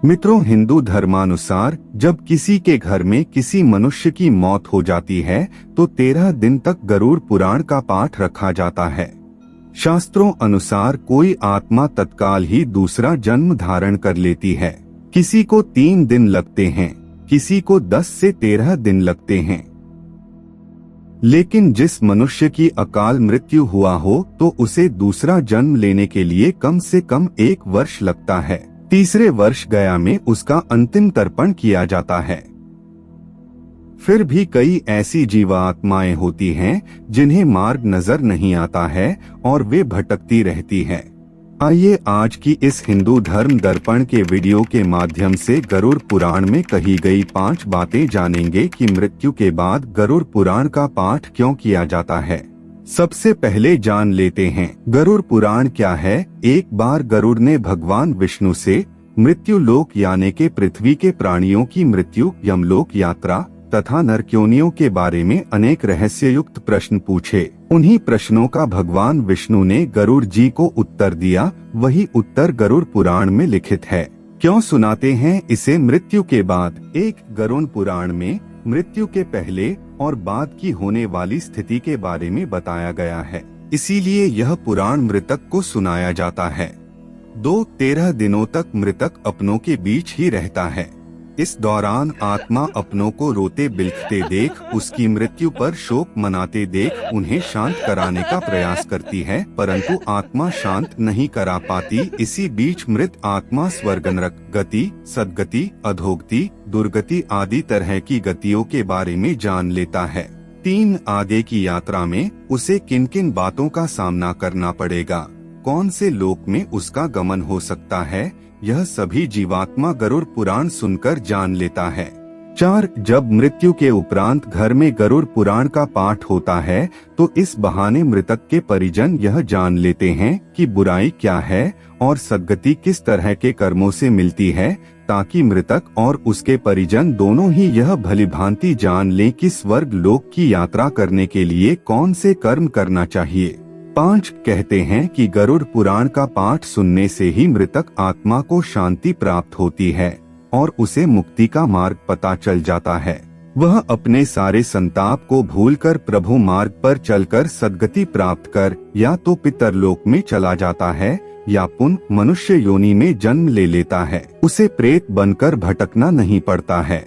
मित्रों, हिंदू धर्मानुसार जब किसी के घर में किसी मनुष्य की मौत हो जाती है तो 13 दिन तक गरुड़ पुराण का पाठ रखा जाता है। शास्त्रों अनुसार कोई आत्मा तत्काल ही दूसरा जन्म धारण कर लेती है। किसी को 3 दिन लगते हैं, किसी को 10 से 13 दिन लगते हैं। लेकिन जिस मनुष्य की अकाल मृत्यु हुआ हो तो उसे दूसरा जन्म लेने के लिए कम से कम 1 वर्ष लगता है। तीसरे वर्ष गया में उसका अंतिम तर्पण किया जाता है। फिर भी कई ऐसी जीवात्माएं होती हैं जिन्हें मार्ग नजर नहीं आता है और वे भटकती रहती हैं। आइए आज की इस हिंदू धर्म दर्पण के वीडियो के माध्यम से गरुड़ पुराण में कही गई 5 बातें जानेंगे कि मृत्यु के बाद गरुड़ पुराण का पाठ क्यों किया जाता है। सबसे पहले जान लेते हैं गरुड़ पुराण क्या है। एक बार गरुड़ ने भगवान विष्णु से मृत्यु लोक यानी के पृथ्वी के प्राणियों की मृत्यु, यमलोक यात्रा तथा नरक्योनियों के बारे में अनेक रहस्ययुक्त प्रश्न पूछे। उन्हीं प्रश्नों का भगवान विष्णु ने गरुड़ जी को उत्तर दिया। वही उत्तर गरुड़ पुराण में लिखित है। क्यों सुनाते हैं इसे। मृत्यु के बाद एक गरुड़ पुराण में मृत्यु के पहले और बाद की होने वाली स्थिति के बारे में बताया गया है, इसीलिए यह पुराण मृतक को सुनाया जाता है। 13 दिनों तक मृतक अपनों के बीच ही रहता है। इस दौरान आत्मा अपनों को रोते बिलखते देख, उसकी मृत्यु पर शोक मनाते देख उन्हें शांत कराने का प्रयास करती है, परंतु आत्मा शांत नहीं करा पाती। इसी बीच मृत आत्मा स्वर्ग नरक गति, सदगति, अधोगति, दुर्गति आदि तरह की गतियों के बारे में जान लेता है। 3 आगे की यात्रा में उसे किन किन बातों का सामना करना पड़ेगा, कौन से लोक में उसका गमन हो सकता है, यह सभी जीवात्मा गरुड़ पुराण सुनकर जान लेता है। 4 जब मृत्यु के उपरांत घर में गरुड़ पुराण का पाठ होता है तो इस बहाने मृतक के परिजन यह जान लेते हैं कि बुराई क्या है और सद्गति किस तरह के कर्मों से मिलती है, ताकि मृतक और उसके परिजन दोनों ही यह भलीभांति जान लें कि स्वर्ग लोक की यात्रा करने के लिए कौन से कर्म करना चाहिए। 5 कहते हैं कि गरुड़ पुराण का पाठ सुनने से ही मृतक आत्मा को शांति प्राप्त होती है और उसे मुक्ति का मार्ग पता चल जाता है। वह अपने सारे संताप को भूलकर प्रभु मार्ग पर चलकर सद्गति प्राप्त कर या तो पितरलोक में चला जाता है या पुनः मनुष्य योनि में जन्म ले लेता है। उसे प्रेत बनकर भटकना नहीं पड़ता है।